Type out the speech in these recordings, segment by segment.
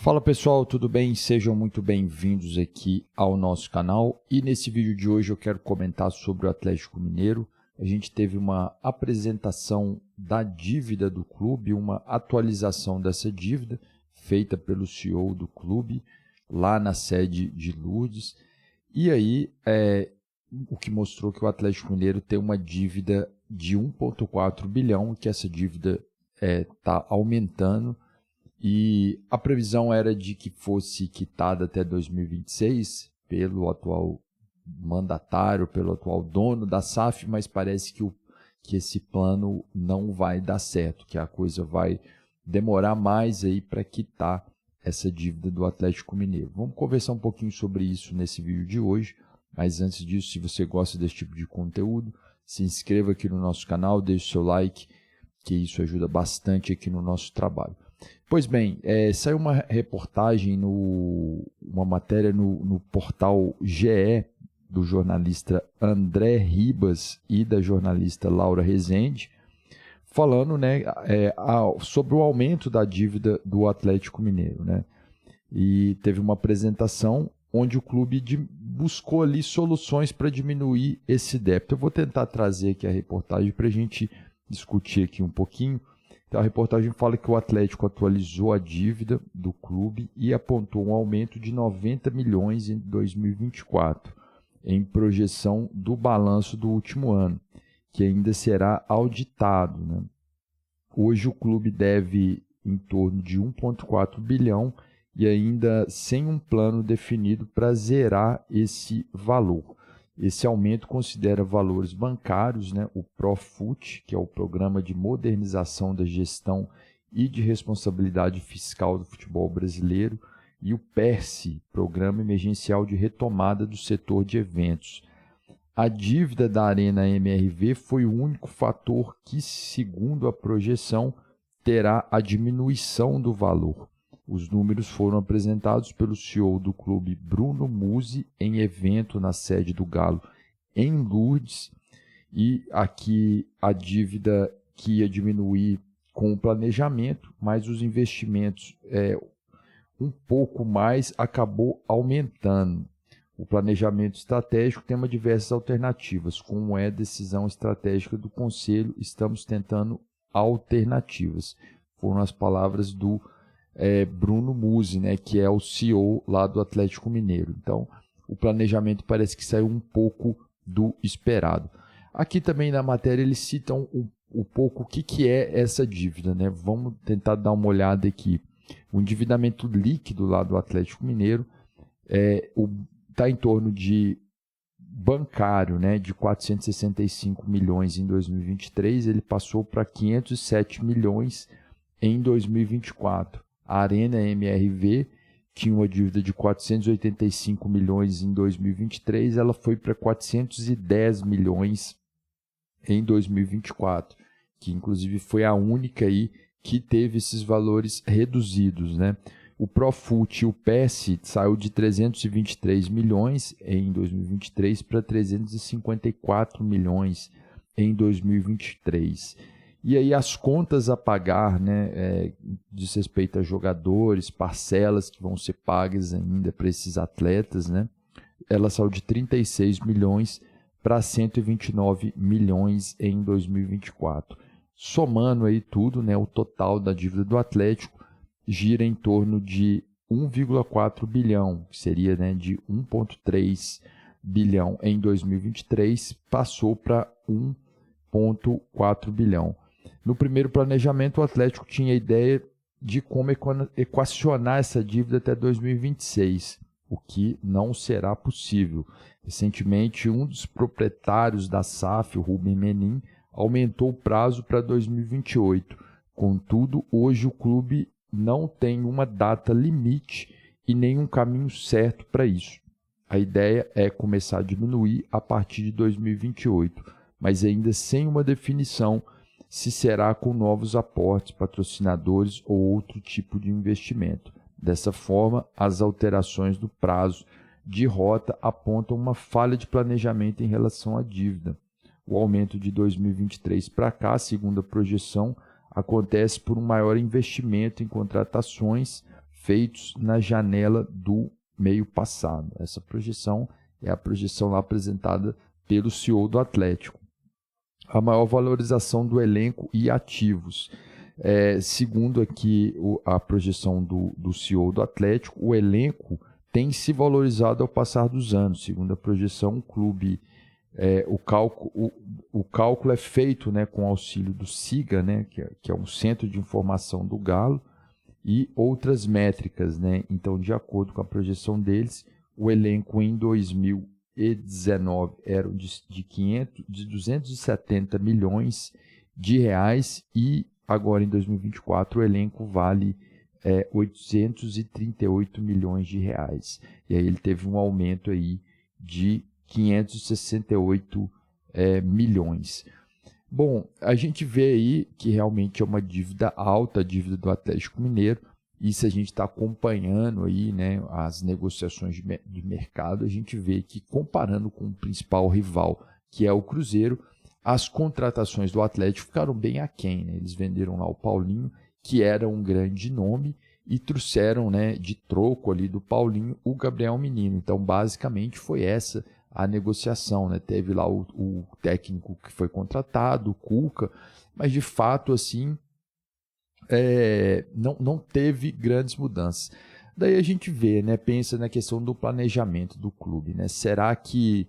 Fala pessoal, tudo bem? Sejam muito bem-vindos aqui ao nosso canal e nesse vídeo de hoje eu quero comentar sobre o Atlético Mineiro. A gente teve uma apresentação da dívida do clube, uma atualização dessa dívida feita pelo CEO do clube lá na sede de Lourdes. E aí, o que mostrou que o Atlético Mineiro tem uma dívida de 1,4 bilhão, que essa dívida está aumentando. E a previsão era de que fosse quitada até 2026 pelo atual mandatário, pelo atual dono da SAF, mas parece que esse plano não vai dar certo, que a coisa vai demorar mais aí para quitar essa dívida do Atlético Mineiro. Vamos conversar um pouquinho sobre isso nesse vídeo de hoje, mas antes disso, se você gosta desse tipo de conteúdo, se inscreva aqui no nosso canal, deixe o seu like, que isso ajuda bastante aqui no nosso trabalho. Pois bem, saiu uma reportagem, uma matéria no portal GE, do jornalista André Ribas e da jornalista Laura Rezende, falando sobre o aumento da dívida do Atlético Mineiro. Né? E teve uma apresentação onde o clube buscou ali soluções para diminuir esse débito. Eu vou tentar trazer aqui a reportagem para a gente discutir aqui um pouquinho. Então, a reportagem fala que o Atlético atualizou a dívida do clube e apontou um aumento de 90 milhões em 2024, em projeção do balanço do último ano, que ainda será auditado. Né? Hoje o clube deve em torno de 1,4 bilhão e ainda sem um plano definido para zerar esse valor. Esse aumento considera valores bancários, né? O Profut, que é o Programa de Modernização da Gestão e de Responsabilidade Fiscal do Futebol Brasileiro, e o PERSE, Programa Emergencial de Retomada do Setor de Eventos. A dívida da Arena MRV foi o único fator que, segundo a projeção, terá a diminuição do valor. Os números foram apresentados pelo CEO do clube, Bruno Musi, em evento na sede do Galo em Lourdes. E aqui a dívida que ia diminuir com o planejamento, mas os investimentos um pouco mais acabou aumentando. O planejamento estratégico tem diversas alternativas, como é a decisão estratégica do Conselho, estamos tentando alternativas. Foram as palavras do Bruno Musi, né, que é o CEO lá do Atlético Mineiro. Então, o planejamento parece que saiu um pouco do esperado. Aqui também na matéria eles citam um pouco o que é essa dívida. Né? Vamos tentar dar uma olhada aqui. O endividamento líquido lá do Atlético Mineiro está em torno de bancário, né, de 465 milhões em 2023, ele passou para 507 milhões em 2024. A Arena MRV tinha uma dívida de 485 milhões em 2023, ela foi para 410 milhões em 2024, que inclusive foi a única aí que teve esses valores reduzidos. Né? O Profut e o PES saiu de 323 milhões em 2023 para 354 milhões em 2023. E aí as contas a pagar, né, diz respeito a jogadores, parcelas que vão ser pagas ainda para esses atletas, né, ela saiu de 36 milhões para 129 milhões em 2024. Somando aí tudo, né, o total da dívida do Atlético gira em torno de 1,4 bilhão, que seria, né, de 1,3 bilhão em 2023, passou para 1,4 bilhão. No primeiro planejamento, o Atlético tinha a ideia de como equacionar essa dívida até 2026, o que não será possível. Recentemente, um dos proprietários da SAF, o Rubem Menin, aumentou o prazo para 2028. Contudo, hoje o clube não tem uma data limite e nenhum caminho certo para isso. A ideia é começar a diminuir a partir de 2028, mas ainda sem uma definição se será com novos aportes, patrocinadores ou outro tipo de investimento. Dessa forma, as alterações do prazo de rota apontam uma falha de planejamento em relação à dívida. O aumento de 2023 para cá, segundo a projeção, acontece por um maior investimento em contratações feitos na janela do meio passado. Essa projeção é a projeção lá apresentada pelo CEO do Atlético. A maior valorização do elenco e ativos. Segundo aqui a projeção do CEO do Atlético, o elenco tem se valorizado ao passar dos anos. Segundo a projeção, o clube, o cálculo é feito, né, com auxílio do SIGA, né, que é um centro de informação do Galo, e outras métricas, né? Então, de acordo com a projeção deles, o elenco em 2019 era de 270 milhões de reais e agora em 2024 o elenco vale 838 milhões de reais. E aí ele teve um aumento aí de 568 milhões. Bom, a gente vê aí que realmente é uma dívida alta, a dívida do Atlético Mineiro. Isso a gente está acompanhando aí, né, as negociações de mercado. A gente vê que, comparando com o principal rival, que é o Cruzeiro, as contratações do Atlético ficaram bem aquém, né? Eles venderam lá o Paulinho, que era um grande nome, e trouxeram, né, de troco ali do Paulinho o Gabriel Menino. Então, basicamente, foi essa a negociação, né? Teve lá o técnico que foi contratado, o Cuca, mas de fato assim não teve grandes mudanças. Daí a gente vê, né, pensa na questão do planejamento do clube, né? Será que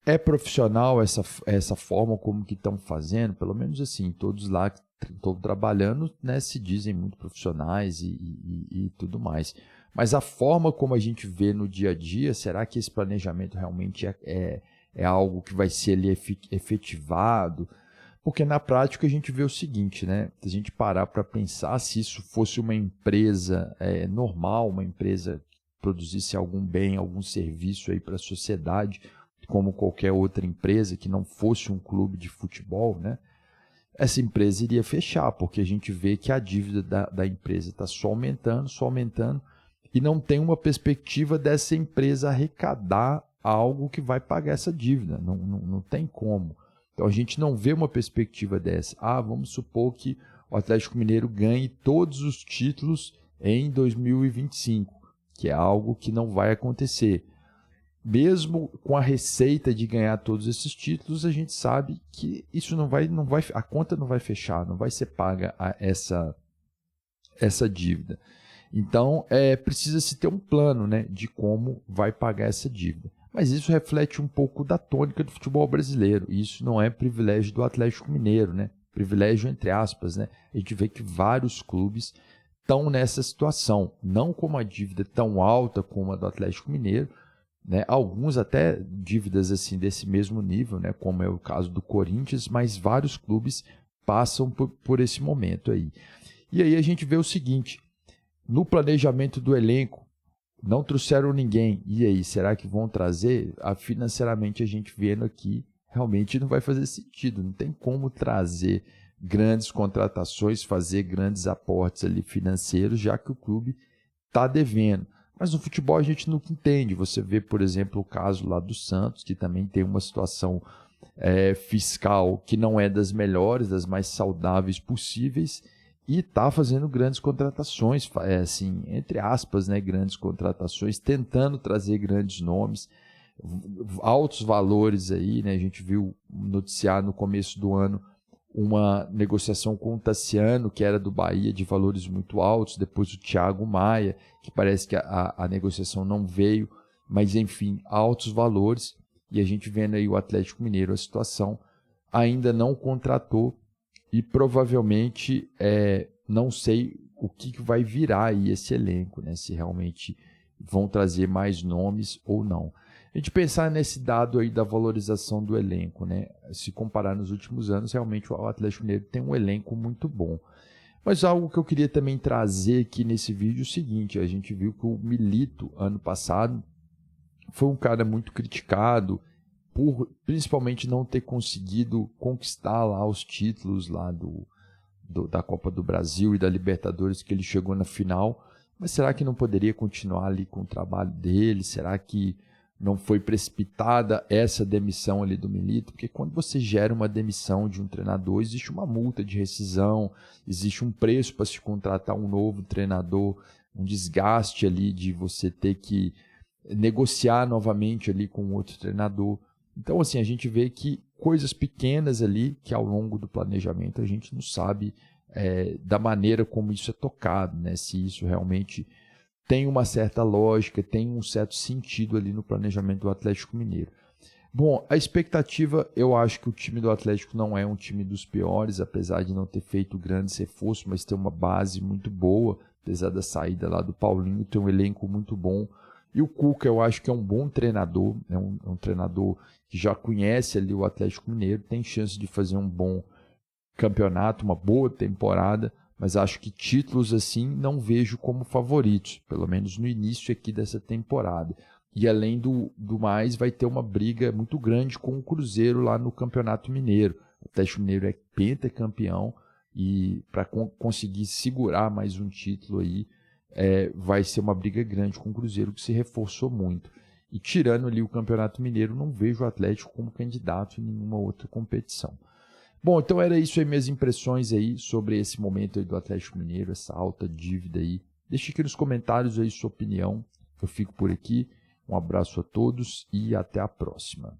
é profissional essa forma como que estão fazendo? Pelo menos assim, todos lá que estão trabalhando, né, se dizem muito profissionais e tudo mais. Mas a forma como a gente vê no dia a dia, será que esse planejamento realmente é algo que vai ser ali efetivado? Porque na prática a gente vê o seguinte, né? Se a gente parar para pensar, se isso fosse uma empresa normal, uma empresa que produzisse algum bem, algum serviço aí para a sociedade, como qualquer outra empresa que não fosse um clube de futebol, né? Essa empresa iria fechar, porque a gente vê que a dívida da empresa está só aumentando, e não tem uma perspectiva dessa empresa arrecadar algo que vai pagar essa dívida. Não tem como. Então a gente não vê uma perspectiva dessa. Vamos supor que o Atlético Mineiro ganhe todos os títulos em 2025, que é algo que não vai acontecer. Mesmo com a receita de ganhar todos esses títulos, a gente sabe que isso a conta não vai fechar, não vai ser paga essa dívida. Então, precisa-se ter um plano, né, de como vai pagar essa dívida. Mas isso reflete um pouco da tônica do futebol brasileiro. Isso não é privilégio do Atlético Mineiro, né? Privilégio entre aspas, né? A gente vê que vários clubes estão nessa situação. Não com uma dívida tão alta como a do Atlético Mineiro, né? Alguns até dívidas assim desse mesmo nível, né? Como é o caso do Corinthians, mas vários clubes passam por esse momento aí. E aí a gente vê o seguinte: no planejamento do elenco, não trouxeram ninguém. E aí, será que vão trazer? Financeiramente, a gente vendo aqui, realmente não vai fazer sentido. Não tem como trazer grandes contratações, fazer grandes aportes ali financeiros, já que o clube está devendo. Mas no futebol a gente nunca entende. Você vê, por exemplo, o caso lá do Santos, que também tem uma situação fiscal que não é das melhores, das mais saudáveis possíveis, e está fazendo grandes contratações, assim, entre aspas, né, grandes contratações, tentando trazer grandes nomes, altos valores aí, né? A gente viu noticiar no começo do ano uma negociação com o Tassiano, que era do Bahia, de valores muito altos, depois o Thiago Maia, que parece que a negociação não veio, mas enfim, altos valores, e a gente vendo aí o Atlético Mineiro, a situação, ainda não contratou, e provavelmente não sei o que vai virar aí esse elenco, né? Se realmente vão trazer mais nomes ou não. A gente pensar nesse dado aí da valorização do elenco, né? Se comparar nos últimos anos, realmente o Atlético Mineiro tem um elenco muito bom. Mas algo que eu queria também trazer aqui nesse vídeo é o seguinte: a gente viu que o Milito, ano passado, foi um cara muito criticado, por principalmente não ter conseguido conquistar lá os títulos lá da Copa do Brasil e da Libertadores, que ele chegou na final. Mas será que não poderia continuar ali com o trabalho dele? Será que não foi precipitada essa demissão ali do Milito? Porque quando você gera uma demissão de um treinador, existe uma multa de rescisão, existe um preço para se contratar um novo treinador, um desgaste ali de você ter que negociar novamente ali com outro treinador. Então, assim, a gente vê que coisas pequenas ali, que ao longo do planejamento a gente não sabe da maneira como isso é tocado, né? Se isso realmente tem uma certa lógica, tem um certo sentido ali no planejamento do Atlético Mineiro. Bom, a expectativa, eu acho que o time do Atlético não é um time dos piores, apesar de não ter feito grandes reforços, mas tem uma base muito boa, apesar da saída lá do Paulinho, tem um elenco muito bom. E o Cuca, eu acho que é um bom treinador, é um treinador que já conhece ali o Atlético Mineiro, tem chance de fazer um bom campeonato, uma boa temporada, mas acho que títulos assim não vejo como favoritos, pelo menos no início aqui dessa temporada. E além do mais, vai ter uma briga muito grande com o Cruzeiro lá no Campeonato Mineiro. O Atlético Mineiro é pentacampeão e para conseguir segurar mais um título aí, vai ser uma briga grande com o Cruzeiro, que se reforçou muito. E tirando ali o Campeonato Mineiro, não vejo o Atlético como candidato em nenhuma outra competição. Bom, então era isso aí, minhas impressões aí sobre esse momento aí do Atlético Mineiro, essa alta dívida aí. Deixe aqui nos comentários aí sua opinião. Eu fico por aqui. Um abraço a todos e até a próxima.